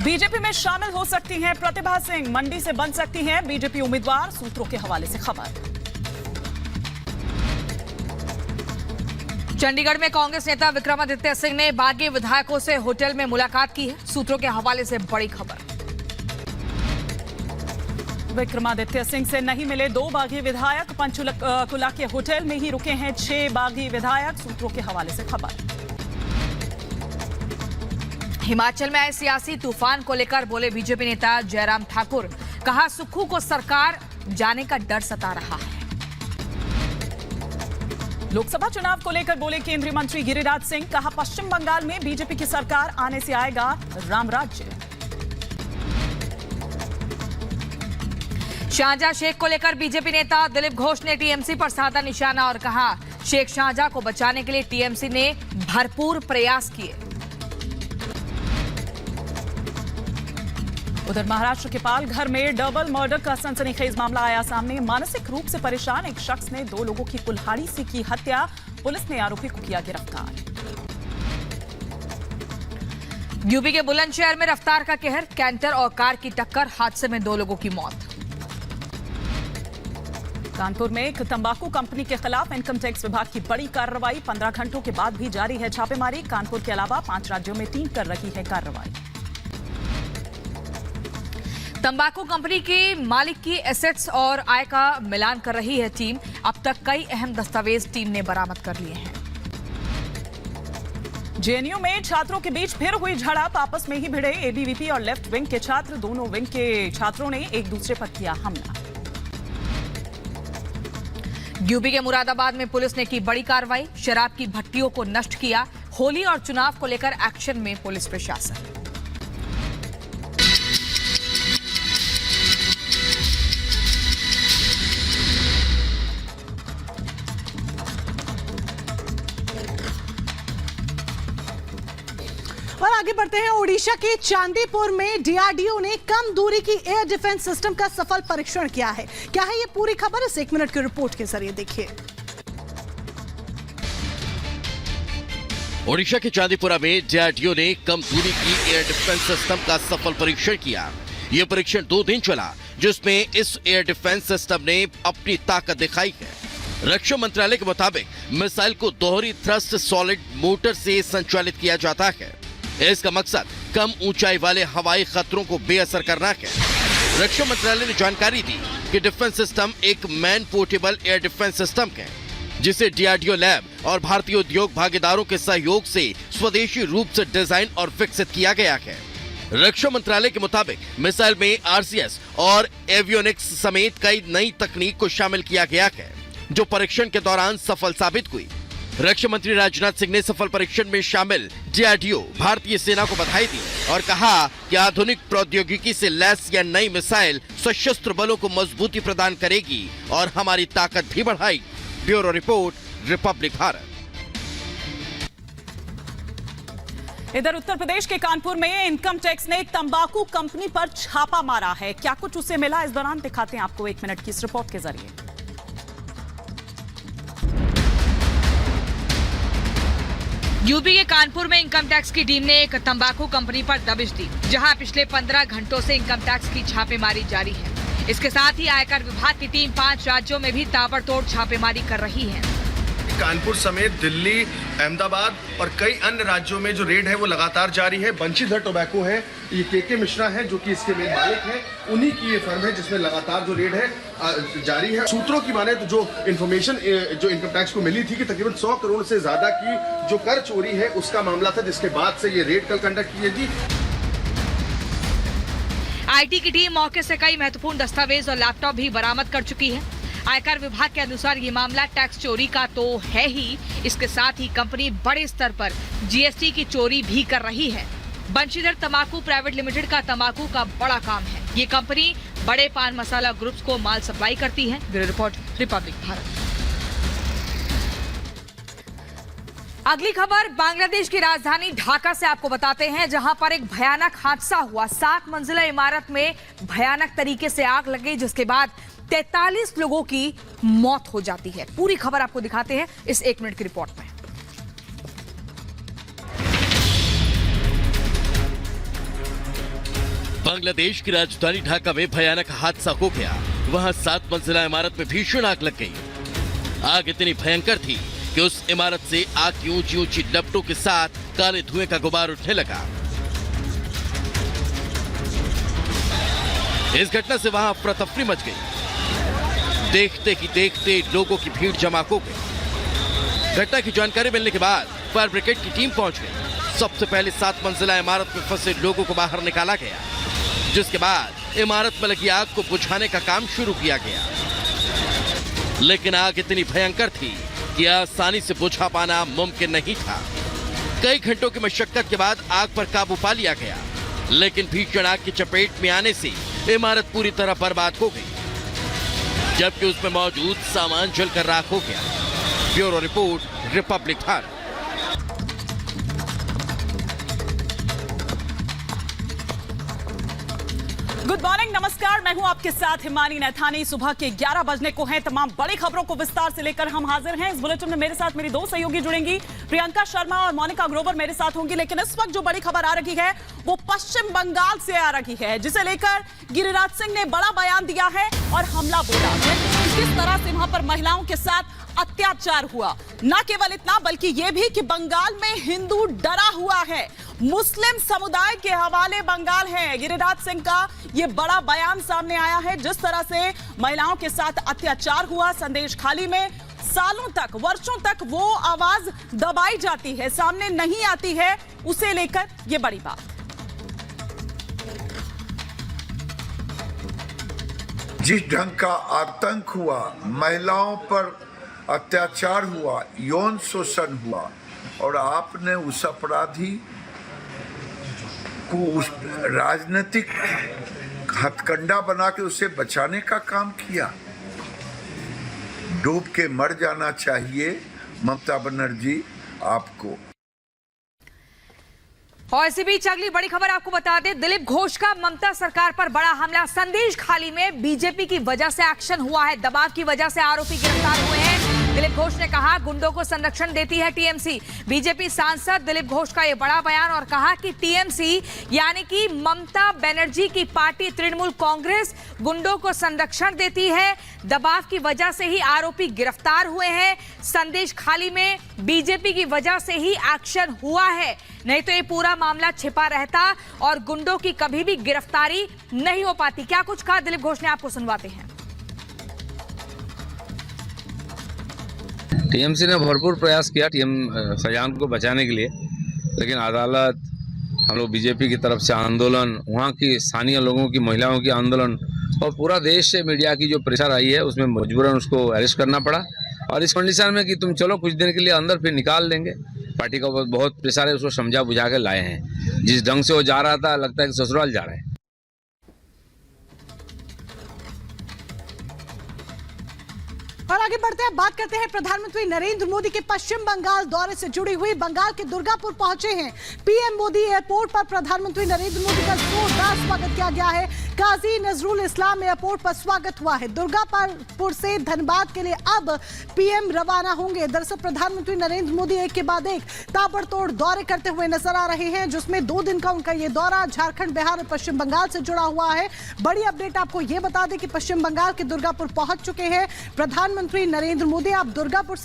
BJP में शामिल हो सकती हैं प्रतिभा सिंह, मंडी से बन सकती हैं बीजेपी उम्मीदवार, सूत्रों के हवाले से खबर। चंडीगढ़ में कांग्रेस नेता विक्रमादित्य सिंह ने बागी विधायकों से होटल में मुलाकात की है, सूत्रों के हवाले से बड़ी खबर। विक्रमादित्य सिंह से नहीं मिले 2 बागी विधायक, पंचकुला के होटल में ही रुके हैं 6 बागी विधायक, सूत्रों के हवाले से खबर। हिमाचल में आए सियासी तूफान को लेकर बोले बीजेपी नेता जयराम ठाकुर, कहा सुक्खू को सरकार जाने का डर सता रहा है। लोकसभा चुनाव को लेकर बोले केंद्रीय मंत्री गिरिराज सिंह, कहा पश्चिम बंगाल में बीजेपी की सरकार आने से आएगा राम राज्य। शाहजहां शेख को लेकर बीजेपी नेता दिलीप घोष ने टीएमसी पर साधा निशाना और कहा शेख शाहजहां को बचाने के लिए टीएमसी ने भरपूर प्रयास किए। उधर महाराष्ट्र के पालघर में डबल मर्डर का सनसनीखेज मामला आया सामने। मानसिक रूप से परेशान एक शख्स ने 2 लोगों की कुल्हाड़ी से की हत्या, पुलिस ने आरोपी को किया गिरफ्तार। यूपी के बुलंदशहर में रफ्तार का कहर, कैंटर और कार की टक्कर, हादसे में 2 लोगों की मौत। कानपुर में एक तंबाकू कंपनी के खिलाफ इनकम टैक्स विभाग की बड़ी कार्रवाई, 15 घंटों के बाद भी जारी है छापेमारी। कानपुर के अलावा 5 राज्यों में 3 कर रही है कार्रवाई। तंबाकू कंपनी के मालिक की एसेट्स और आय का मिलान कर रही है टीम। अब तक कई अहम दस्तावेज टीम ने बरामद कर लिए हैं। जेएनयू में छात्रों के बीच फिर हुई झड़प, आपस में ही भिड़े एबीवीपी और लेफ्ट विंग के छात्र। दोनों विंग के छात्रों ने एक दूसरे पर किया हमला। यूपी के मुरादाबाद में पुलिस ने की बड़ी कार्रवाई, शराब की भट्टियों को नष्ट किया। होली और चुनाव को लेकर एक्शन में पुलिस प्रशासन। और आगे बढ़ते हैं। ओडिशा के चांदीपुर में डीआरडीओ ने कम दूरी की एयर डिफेंस सिस्टम का सफल परीक्षण किया है। क्या है ये पूरी खबर, इस 1 मिनट की रिपोर्ट के जरिए देखिए। ओडिशा के चांदीपुरा में डीआरडीओ ने कम दूरी की एयर डिफेंस सिस्टम का सफल परीक्षण किया। यह परीक्षण 2 दिन चला, जिसमें इस एयर डिफेंस सिस्टम ने अपनी ताकत दिखाई है। रक्षा मंत्रालय के मुताबिक मिसाइल को दोहरी थ्रस्ट सॉलिड मोटर से संचालित किया जाता है। इसका मकसद कम ऊंचाई वाले हवाई खतरों को बेअसर करना है। रक्षा मंत्रालय ने जानकारी दी कि डिफेंस सिस्टम एक man portable air defence system है, जिसे डीआरडीओ लैब और भारतीय उद्योग भागीदारों के सहयोग से स्वदेशी रूप से डिजाइन और विकसित किया गया है। रक्षा मंत्रालय के मुताबिक मिसाइल में आरसीएस और एवियोनिक्स समेत कई नई तकनीक को शामिल किया गया है, जो परीक्षण के दौरान सफल साबित हुई। रक्षा मंत्री राजनाथ सिंह ने सफल परीक्षण में शामिल डीआरडीओ भारतीय सेना को बधाई दी और कहा कि आधुनिक प्रौद्योगिकी से लैस यह नई मिसाइल सशस्त्र बलों को मजबूती प्रदान करेगी और हमारी ताकत भी बढ़ाएगी। Bureau report, Republic Bharat. इधर उत्तर प्रदेश के कानपुर में इनकम टैक्स ने एक तंबाकू कंपनी पर छापा मारा है। क्या कुछ उसे मिला, इस दौरान दिखाते हैं आपको 1 मिनट की इस रिपोर्ट के जरिए। यूपी के कानपुर में इनकम टैक्स की टीम ने एक तंबाकू कंपनी पर दबिश दी, जहां पिछले 15 घंटों से इनकम टैक्स की छापेमारी जारी है। इसके साथ ही आयकर विभाग की टीम 5 राज्यों में भी ताबड़तोड़ छापेमारी कर रही है। कानपुर समेत दिल्ली, अहमदाबाद और कई अन्य राज्यों में जो रेड है वो लगातार जारी है। बंशीधर टोबैको है, ये के मिश्रा है जो कि इसके मेन मालिक है, उन्हीं की ये फर्म है जिसमें लगातार जो रेड है जारी है। सूत्रों की माने तो जो इन्फॉर्मेशन जो इनकम टैक्स को मिली थी कि तकरीबन 100 करोड़ से ज्यादा की जो कर चोरी है उसका मामला था, जिसके बाद से ये रेड कल कंडक्ट की गई। आईटी की टीम मौके से कई महत्वपूर्ण दस्तावेज और लैपटॉप भी बरामद कर चुकी है। आयकर विभाग के अनुसार ये मामला टैक्स चोरी का तो है ही, इसके साथ ही कंपनी बड़े स्तर पर जीएसटी की चोरी भी कर रही है। बंशीधर तंबाकू प्राइवेट लिमिटेड का तंबाकू का बड़ा काम है। ये कंपनी बड़े पान मसाला ग्रुप्स को माल सप्लाई करती है। Bureau report, Republic Bharat. अगली खबर बांग्लादेश की राजधानी ढाका से आपको बताते हैं, जहां पर एक भयानक हादसा हुआ। 7 मंजिला इमारत में भयानक तरीके से आग लग गई, जिसके बाद 43 लोगों की मौत हो जाती है। पूरी खबर आपको दिखाते हैं इस 1 मिनट की रिपोर्ट में। बांग्लादेश की राजधानी ढाका में भयानक हादसा हो गया। वहां 7 मंजिला इमारत में भीषण आग लग गई। आग इतनी भयंकर थी कि उस इमारत से आग की ऊंची ऊंची लपटों के साथ काले धुएं का गुबार उठने लगा। इस घटना से वहां अफरा तफरी मच गई। देखते ही देखते लोगों की भीड़ जमा हो गई। घटना की जानकारी मिलने के बाद फायर ब्रिगेड की टीम पहुंच गई। सबसे पहले 7 मंजिला इमारत में फंसे लोगों को बाहर निकाला गया, जिसके बाद इमारत में लगी आग को बुझाने का काम शुरू किया गया। लेकिन आग इतनी भयंकर थी कि आसानी से बुझा पाना मुमकिन नहीं था। कई घंटों की मशक्कत के बाद आग पर काबू पा लिया गया, लेकिन भीषण आग की चपेट में आने से इमारत पूरी तरह बर्बाद हो गई, जबकि उसमें मौजूद सामान जलकर राख हो गया। Bureau report, Republic Bharat. Good morning, नमस्कार। मैं हूं आपके साथ हिमानी नैथानी। सुबह के 11 बजने को हैं। तमाम बड़ी खबरों को विस्तार से लेकर हम हाजिर हैं। इस बुलेटिन में मेरे साथ मेरी 2 सहयोगी जुड़ेंगी, प्रियंका शर्मा और मोनिका ग्रोवर मेरे साथ होंगी। लेकिन इस वक्त जो बड़ी खबर आ रही है वो पश्चिम बंगाल से आ रही है, जिसे लेकर गिरिराज सिंह ने बड़ा बयान दिया है और हमला बोला। किस तरह से वहां पर महिलाओं के साथ अत्याचार हुआ, न केवल इतना बल्कि यह भी कि बंगाल में हिंदू डरा हुआ है। मुस्लिम समुदाय के हवाले बंगाल है। गिरिराज सिंह का यह बड़ा बयान सामने आया है। जिस तरह से महिलाओं के साथ अत्याचार हुआ, संदेश खाली में सालों तक, वर्षों तक वो आवाज दबाई जाती है, सामने नहीं आती है, उसे लेकर यह बड़ी बात। जिस ढंग का आतंक हुआ, महिलाओं पर अत्याचार हुआ, यौन शोषण हुआ, और आपने उस अपराधी को उस राजनीतिक हथकंडा बना के उसे बचाने का काम किया। डूब के मर जाना चाहिए ममता बनर्जी आपको। और इसी बीच अगली बड़ी खबर आपको बता दें, दिलीप घोष का ममता सरकार पर बड़ा हमला। संदेश खाली में बीजेपी की वजह से एक्शन हुआ है, दबाव की वजह से आरोपी गिरफ्तार हुए हैं। दिलीप घोष ने कहा गुंडों को संरक्षण देती है टीएमसी। बीजेपी सांसद दिलीप घोष का यह बड़ा बयान, और कहा कि टीएमसी यानी कि ममता बनर्जी की पार्टी तृणमूल कांग्रेस गुंडों को संरक्षण देती है, दबाव की वजह से ही आरोपी गिरफ्तार हुए हैं। संदेश खाली में बीजेपी की वजह से ही एक्शन हुआ है, नहीं तो ये पूरा मामला छिपा रहता और गुंडों की कभी भी गिरफ्तारी नहीं हो पाती। क्या कुछ कहा दिलीप घोष ने, आपको सुनवाते हैं। टीएमसी ने भरपूर प्रयास किया शाहजहां को बचाने के लिए, लेकिन अदालत, हम लोग बीजेपी की तरफ से आंदोलन, वहाँ की स्थानीय लोगों की, महिलाओं की आंदोलन और पूरा देश से मीडिया की जो प्रेशर आई है, उसमें मजबूरन उसको अरेस्ट करना पड़ा। और इस कंडीशन में कि तुम चलो कुछ दिन के लिए अंदर, फिर निकाल देंगे। पार्टी का बहुत प्रेशर है, उसको समझा बुझा के लाए हैं। जिस ढंग से वो जा रहा था, लगता है कि ससुराल जा रहा है। और आगे बढ़ते हैं, बात करते हैं प्रधानमंत्री नरेंद्र मोदी के पश्चिम बंगाल दौरे से जुड़ी हुई। बंगाल के दुर्गापुर पहुंचे हैं पीएम मोदी। एयरपोर्ट पर प्रधानमंत्री नरेंद्र मोदी का जोरदार स्वागत किया गया है। काजी नजरुल इस्लाम एयरपोर्ट पर स्वागत हुआ है। दुर्गापुर से धनबाद के लिए अब पीएम रवाना होंगे। दरअसल प्रधानमंत्री नरेंद्र मोदी एक के बाद एक ताबड़तोड़ दौरे करते हुए नजर आ रहे हैं, जिसमें 2 दिन का उनका ये दौरा झारखंड, बिहार और पश्चिम बंगाल से जुड़ा हुआ है। बड़ी अपडेट आपको ये बता दें कि पश्चिम बंगाल के दुर्गापुर पहुंच चुके हैं प्रधानमंत्री नरेंद्र मोदी। आप दुर्गापुर से